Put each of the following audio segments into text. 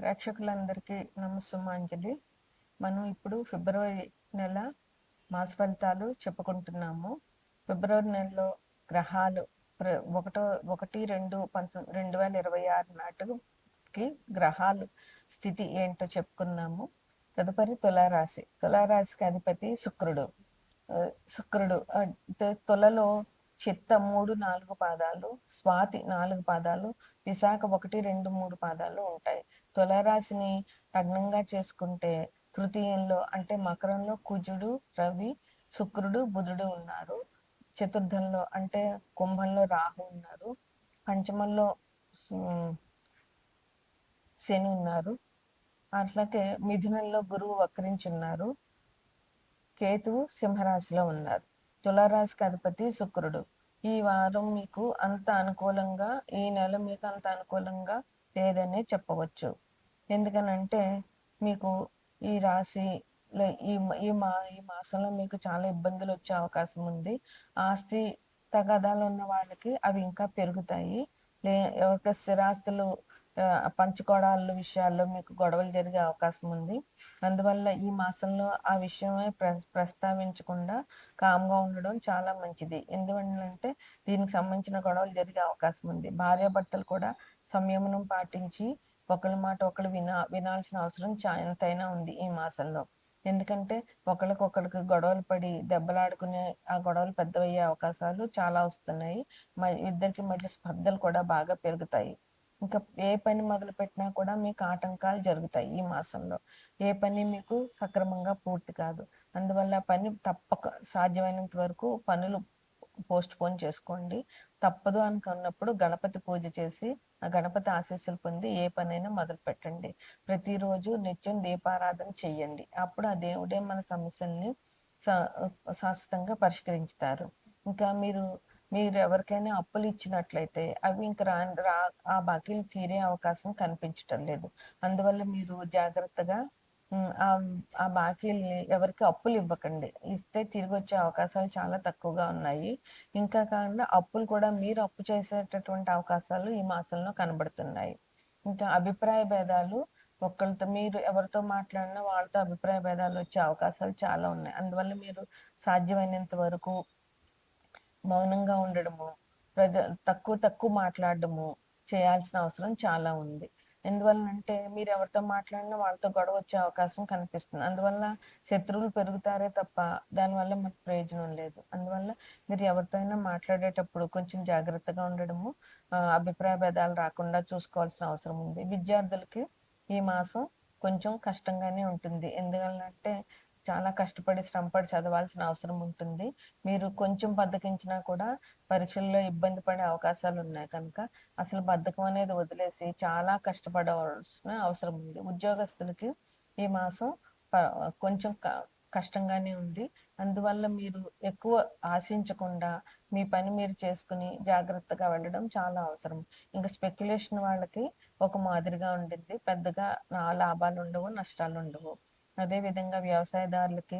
ప్రేక్షకులందరికీ నమస్సుమాంజలి. మనం ఇప్పుడు ఫిబ్రవరి నెల మాస ఫలితాలు చెప్పుకుంటున్నాము. ఫిబ్రవరి నెలలో గ్రహాలు ఒకటో 1-2-2026 నాటికి గ్రహాలు స్థితి ఏంటో చెప్పుకున్నాము. తదుపరి తులారాశి. తులారాశికి అధిపతి శుక్రుడు. శుక్రుడు తులలో చిత్త 3-4 పాదాలు, స్వాతి 4 పాదాలు, విశాఖ 1-2-3 పాదాలు ఉంటాయి. తులారాశిని లగ్నంగా చేసుకుంటే తృతీయంలో అంటే మకరంలో కుజుడు, రవి, శుక్రుడు, బుధుడు ఉన్నారు. చతుర్థంలో అంటే కుంభంలో రాహు ఉన్నారు. పంచమంలో శని ఉన్నారు. అట్లాగే మిథునంలో గురువు వక్రించున్నారు. కేతువు సింహరాశిలో ఉన్నారు. తులారాశికి అధిపతి శుక్రుడు. ఈ వారం మీకు అంత అనుకూలంగా, ఈ నెల మీకు అంత అనుకూలంగా లేదనే చెప్పవచ్చు. ఎందుకనంటే మీకు ఈ రాశి ఈ మాసంలో మీకు చాలా ఇబ్బందులు వచ్చే అవకాశం ఉంది. ఆస్తి తగాదాలు ఉన్న వాళ్ళకి అవి ఇంకా పెరుగుతాయి. ఎవరికి స్థిరాస్తులు పంచుకోవడాల విషయాల్లో మీకు గొడవలు జరిగే అవకాశం ఉంది. అందువల్ల ఈ మాసంలో ఆ విషయమే ప్రస్తావించకుండా కామ్గా ఉండడం చాలా మంచిది. ఎందువల్లంటే దీనికి సంబంధించిన గొడవలు జరిగే అవకాశం ఉంది. భార్యాభర్తలు కూడా సంయమనం పాటించి ఒకళ్ళ మాట ఒకళ్ళు వినాల్సిన అవసరం ఎంతైనా ఉంది ఈ మాసంలో. ఎందుకంటే ఒకళ్ళకొకళ్ళకి గొడవలు పడి దెబ్బలాడుకునే ఆ గొడవలు పెద్దవయ్యే అవకాశాలు చాలా వస్తున్నాయి. ఇద్దరికి మధ్య స్పర్ధలు కూడా బాగా పెరుగుతాయి. ఇంకా ఏ పని మొదలు పెట్టినా కూడా మీకు ఆటంకాలు జరుగుతాయి ఈ మాసంలో. ఏ పని మీకు సక్రమంగా పూర్తి కాదు. అందువల్ల పని తప్పక సాధ్యమైనంత వరకు పనులు పోస్ట్ పోన్ చేసుకోండి. తప్పదు అనుకున్నప్పుడు గణపతి పూజ చేసి ఆ గణపతి ఆశీస్సులు పొంది ఏ పనైనా మొదలు పెట్టండి. ప్రతిరోజు నిత్యం దీపారాధన చెయ్యండి. అప్పుడు ఆ దేవుడే మన సమస్యల్ని శాశ్వతంగా పరిష్కరించుతారు. ఇంకా మీరు ఎవరికైనా అప్పులు ఇచ్చినట్లయితే అవి ఇంకా ఆ బాకీలు తీరే అవకాశం కనిపించటం లేదు. అందువల్ల మీరు జాగ్రత్తగా ఆ బాకీల్ని ఎవరికి అప్పులు ఇవ్వకండి. ఇస్తే తిరిగి వచ్చే అవకాశాలు చాలా తక్కువగా ఉన్నాయి. ఇంకా కాకుండా అప్పులు కూడా మీరు అప్పు చేసేటటువంటి అవకాశాలు ఈ మాసంలో కనబడుతున్నాయి. ఇంకా అభిప్రాయ భేదాలు మీరు ఎవరితో మాట్లాడినా వాళ్ళతో అభిప్రాయ భేదాలు వచ్చే అవకాశాలు చాలా ఉన్నాయి. అందువల్ల మీరు సాధ్యమైనంత వరకు మౌనంగా ఉండడము, తక్కువ మాట్లాడడము చేయాల్సిన అవసరం చాలా ఉంది. ఎందువలనంటే మీరు ఎవరితో మాట్లాడినా వాళ్ళతో గొడవ వచ్చే అవకాశం కనిపిస్తుంది. అందువల్ల శత్రువులు పెరుగుతారే తప్ప దానివల్ల మనకు ప్రయోజనం లేదు. అందువల్ల మీరు ఎవరితో అయినా మాట్లాడేటప్పుడు కొంచెం జాగ్రత్తగా ఉండడము, అభిప్రాయ భేదాలు రాకుండా చూసుకోవాల్సిన అవసరం ఉంది. విద్యార్థులకి ఈ మాసం కొంచెం కష్టంగానే ఉంటుంది. ఎందువల్లంటే చాలా కష్టపడి శ్రమపడి చదవాల్సిన అవసరం ఉంటుంది. మీరు కొంచెం బద్ధకించినా కూడా పరీక్షల్లో ఇబ్బంది పడే అవకాశాలు ఉన్నాయి కనుక అసలు బద్ధకం అనేది వదిలేసి చాలా కష్టపడవలసిన అవసరం ఉంది. ఉద్యోగస్తులకి ఈ మాసం కొంచెం కష్టంగానే ఉంది. అందువల్ల మీరు ఎక్కువ ఆశించకుండా మీ పని మీరు చేసుకుని జాగ్రత్తగా వెళ్ళడం చాలా అవసరం. ఇంకా స్పెక్యులేషన్ వాళ్ళకి ఒక మాదిరిగా ఉండిద్ది. పెద్దగా లాభాలు ఉండవు, నష్టాలు ఉండవు. అదేవిధంగా వ్యవసాయదారులకి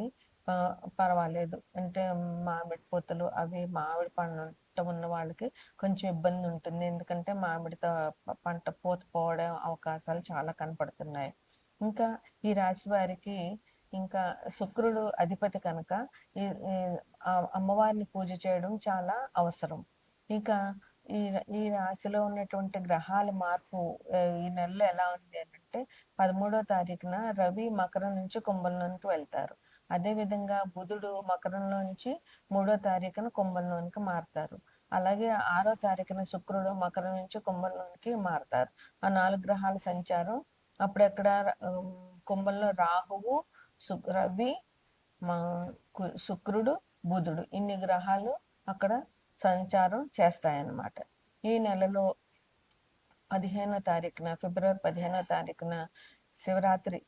పర్వాలేదు. అంటే మామిడి పూతలు అవి మామిడి పంట ఉన్న వాళ్ళకి కొంచెం ఇబ్బంది ఉంటుంది. ఎందుకంటే మామిడితో పంట పూత పోవడం అవకాశాలు చాలా కనపడుతున్నాయి. ఇంకా ఈ రాశి వారికి ఇంకా శుక్రుడు అధిపతి కనుక ఈ అమ్మవారిని పూజ చేయడం చాలా అవసరం. ఇంకా ఈ ఈ రాశిలో ఉన్నటువంటి గ్రహాల మార్పు ఈ నెలలో ఎలా ఉంది అంటే 13వ తారీఖున రవి మకరం నుంచి కుంభంలోనికి వెళ్తారు. అదేవిధంగా బుధుడు మకరంలో నుంచి 3వ తారీఖున కుంభంలోనికి మారుతారు. అలాగే 6వ తారీఖున శుక్రుడు మకరం నుంచి కుంభంలోనికి మారుతారు. ఆ 4 గ్రహాల సంచారం అప్పుడెక్కడ కుంభంలో రాహువు, రవి, శుక్రుడు, బుధుడు ఇన్ని గ్రహాలు అక్కడ సంచారం చేస్తాయన్నమాట. ఈ నెలలో 15వ తారీఖున ఫిబ్రవరి 15వ తారీఖున శివరాత్రి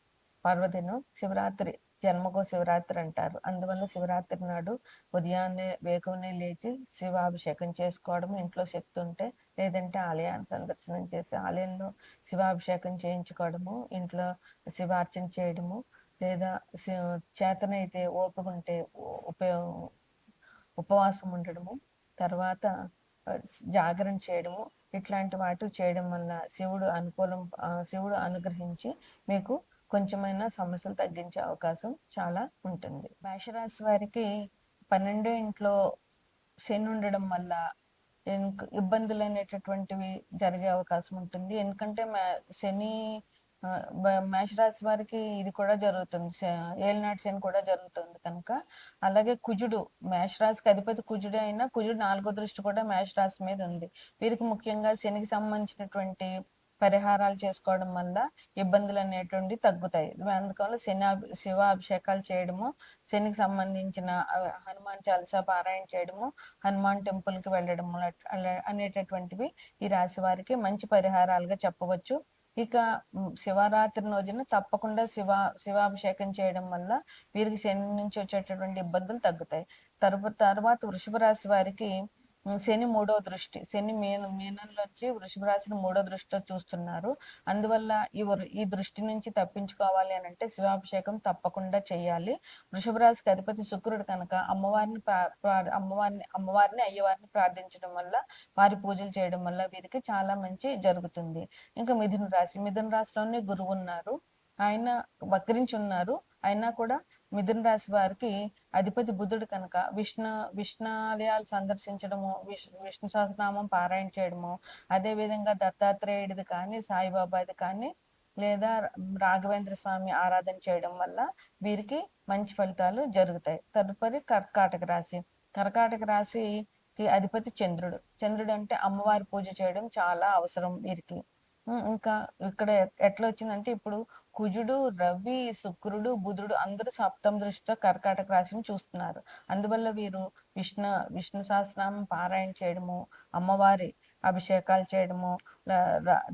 పర్వదినం. శివరాత్రి జన్మకో శివరాత్రి అంటారు. అందువల్ల శివరాత్రి నాడు ఉదయాన్నే వేకువనే లేచి శివాభిషేకం చేసుకోవడం, ఇంట్లో శక్తి ఉంటే లేదంటే ఆలయాన్ని సందర్శనం చేసి ఆలయంలో శివాభిషేకం చేయించుకోవడము, ఇంట్లో శివార్చన చేయడము, లేదా చేతనైతే ఓపిక ఉంటే ఉపవాసం ఉండడము, తర్వాత జాగరణ చేయడము ఇట్లాంటి వాటివి చేయడం వల్ల శివుడు అనుగ్రహించి మీకు కొంచెమైనా సమస్యలు తగ్గించే అవకాశం చాలా ఉంటుంది. మేషరాశి వారికి 12వ ఇంట్లో శని ఉండడం వల్ల ఇబ్బందులనేటటువంటివి జరిగే అవకాశం ఉంటుంది. ఎందుకంటే శని మేషరాశి వారికి ఇది కూడా జరుగుతుంది. ఏలినాటి శని కూడా జరుగుతుంది కనుక. అలాగే కుజుడు, మేషరాశికి అధిపతి కుజుడే అయినా కుజుడు 4వ దృష్టి కూడా మేషరాశి మీద ఉంది. వీరికి ముఖ్యంగా శనికి సంబంధించినటువంటి పరిహారాలు చేసుకోవడం వల్ల ఇబ్బందులు అనేటువంటివి తగ్గుతాయి. అందువల్ల శివాభిషేకాలు చేయడము, శనికి సంబంధించిన హనుమాన్ చాలీసా పారాయణ చేయడము, హనుమాన్ టెంపుల్ కి వెళ్ళడము అనేటటువంటివి ఈ రాశి వారికి మంచి పరిహారాలుగా చెప్పవచ్చు. ఇక శివరాత్రి రోజున తప్పకుండా శివాభిషేకం చేయడం వల్ల వీరికి శని నుంచి వచ్చేటటువంటి ఇబ్బందులు తగ్గుతాయి. తర్వాత వృషభ రాశి వారికి శని 3వ దృష్టి, శని మీనంలోంచి వృషభ రాశిని 3వ దృష్టితో చూస్తున్నారు. అందువల్ల ఈ దృష్టి నుంచి తప్పించుకోవాలి అని అంటే శివాభిషేకం తప్పకుండా చేయాలి. వృషభ రాశికి అధిపతి శుక్రుడు కనుక అమ్మవారిని అయ్యవారిని ప్రార్థించడం వల్ల, వారి పూజలు చేయడం వల్ల వీరికి చాలా మంచి జరుగుతుంది. ఇంకా మిథున రాశిలోనే గురువు ఉన్నారు. ఆయన వక్రించి ఉన్నారు. అయినా కూడా మిథున రాశి వారికి అధిపతి బుధుడు కనుక విష్ణాలయాలు సందర్శించడము, విష్ణు సహస్రనామం పారాయణ చేయడము, అదే విధంగా దత్తాత్రేయుడిది కానీ, సాయిబాబాది కానీ, లేదా రాఘవేంద్ర స్వామి ఆరాధన చేయడం వల్ల వీరికి మంచి ఫలితాలు జరుగుతాయి. తదుపరి కర్కాటక రాశికి అధిపతి చంద్రుడు అంటే అమ్మవారి పూజ చేయడం చాలా అవసరం వీరికి. ఇంకా ఇక్కడ ఎట్లా వచ్చిందంటే ఇప్పుడు కుజుడు, రవి, శుక్రుడు, బుధుడు అందరూ సప్తమ దృష్టితో కర్కాటక రాశిని చూస్తున్నారు. అందువల్ల వీరు విష్ణు సహస్రనామం పారాయణ చేయడము, అమ్మవారి అభిషేకాలు చేయడము,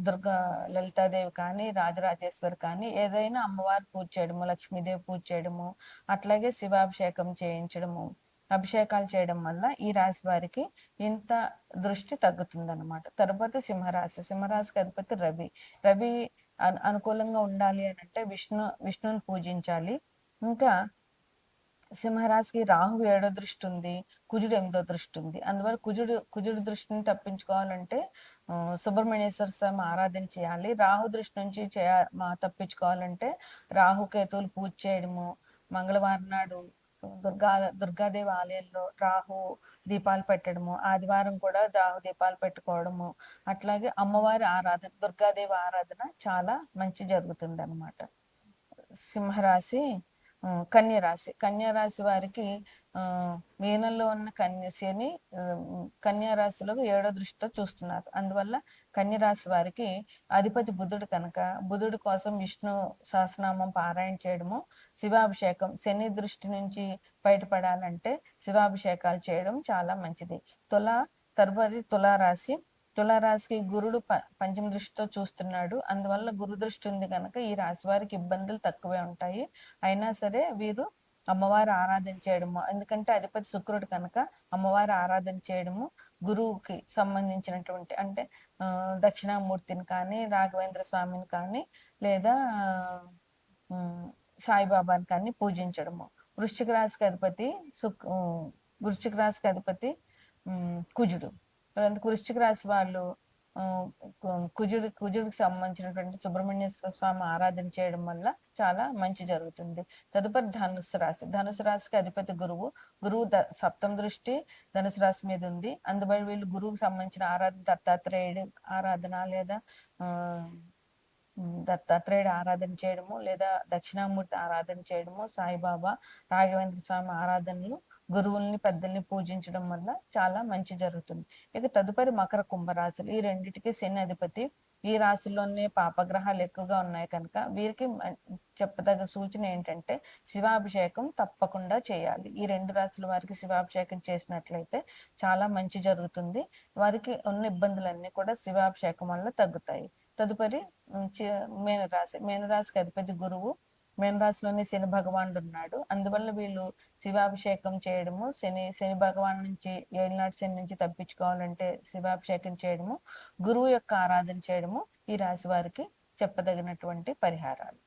దుర్గా లలితాదేవి కానీ, రాజరాజేశ్వరి కానీ ఏదైనా అమ్మవారి పూజ చేయడము, లక్ష్మీదేవి పూజ చేయడము, అట్లాగే శివాభిషేకం చేయించడము, అభిషేకాలు చేయడం వల్ల ఈ రాశి వారికి ఇంత దృష్టి తగ్గుతుందన్నమాట. తర్వాత సింహరాశికి అధిపతి రవి అనుకూలంగా ఉండాలి అని అంటే విష్ణుని పూజించాలి. ఇంకా సింహరాశికి రాహు 7వ దృష్టి ఉంది, కుజుడు 8వ దృష్టి ఉంది. అందువల్ల కుజుడు దృష్టిని తప్పించుకోవాలంటే సుబ్రహ్మణ్యేశ్వర స్వామి ఆరాధన చేయాలి. రాహు దృష్టి నుంచి తప్పించుకోవాలంటే రాహుకేతువులు పూజ చేయడము, మంగళవారం నాడు దుర్గాదేవి ఆలయంలో రాహు దీపాలు పెట్టడము, ఆదివారం కూడా రాహు దీపాలు పెట్టుకోవడము, అట్లాగే అమ్మవారి ఆరాధన, దుర్గాదేవి ఆరాధన చాలా మంచి జరుగుతుంది అనమాట. సింహరాశి కన్యారాశి వారికి మీనంలో ఉన్న శని కన్యారాశిలో 7వ దృష్టితో చూస్తున్నారు. అందువల్ల కన్యరాశి వారికి అధిపతి బుధుడు కనుక బుధుడు కోసం విష్ణు సహస్రనామం పారాయణ చేయడము, శివాభిషేకం, శని దృష్టి నుంచి బయటపడాలంటే శివాభిషేకాలు చేయడం చాలా మంచిది. తదుపరి తులారాశికి గురుడు పంచమ దృష్టితో చూస్తున్నాడు. అందువల్ల గురు దృష్టి ఉంది కనుక ఈ రాశి వారికి ఇబ్బందులు తక్కువే ఉంటాయి. అయినా సరే వీరు అమ్మవారి ఆరాధన చేయడము, ఎందుకంటే అధిపతి శుక్రుడు కనుక అమ్మవారి ఆరాధన చేయడము, గురువుకి సంబంధించినటువంటి అంటే దక్షిణామూర్తిని కానీ, రాఘవేంద్ర స్వామిని కానీ, లేదా సాయిబాబాని కానీ పూజించడము. వృశ్చిక రాశికి అధిపతి కుజుడు. వృశ్చిక రాశి వాళ్ళు కుజుడికి సంబంధించినటువంటి సుబ్రహ్మణ్యేశ్వర స్వామి ఆరాధన చేయడం వల్ల చాలా మంచి జరుగుతుంది. తదుపరి ధనుసు రాశికి అధిపతి గురువు సప్తమ దృష్టి ధనుసు రాశి మీద ఉంది. అందువల్ల వీళ్ళు గురువుకి సంబంధించిన ఆరాధన దత్తాత్రేయుడు ఆరాధన, లేదా దత్తాత్రేయుడు ఆరాధన చేయడము, లేదా దక్షిణామూర్తి ఆరాధన చేయడము, సాయిబాబా, రాఘవేంద్ర స్వామి ఆరాధనలు, గురువుల్ని పెద్దల్ని పూజించడం వల్ల చాలా మంచి జరుగుతుంది. ఇక తదుపరి మకర కుంభరాశులు. ఈ రెండింటికి శని అధిపతి. ఈ రాశిలోనే పాపగ్రహాలు ఎక్కువగా ఉన్నాయి కనుక వీరికి చెప్పదగ్గ సూచన ఏంటంటే శివాభిషేకం తప్పకుండా చేయాలి. ఈ 2 రాశుల వారికి శివాభిషేకం చేసినట్లయితే చాలా మంచి జరుగుతుంది. వారికి ఉన్న ఇబ్బందులన్నీ కూడా శివాభిషేకం వల్ల తగ్గుతాయి. తదుపరి మీనరాశికి అధిపతి గురువు. మీనరాశిలోనే శని భగవానుడు ఉన్నాడు. అందువల్ల వీళ్ళు శివాభిషేకం చేయడము, శని భగవాన్ నుంచి ఏలినాటి శని నుంచి తప్పించుకోవాలంటే శివాభిషేకం చేయడము, గురువు యొక్క ఆరాధన చేయడము ఈ రాశి వారికి చెప్పదగినటువంటి పరిహారాలు.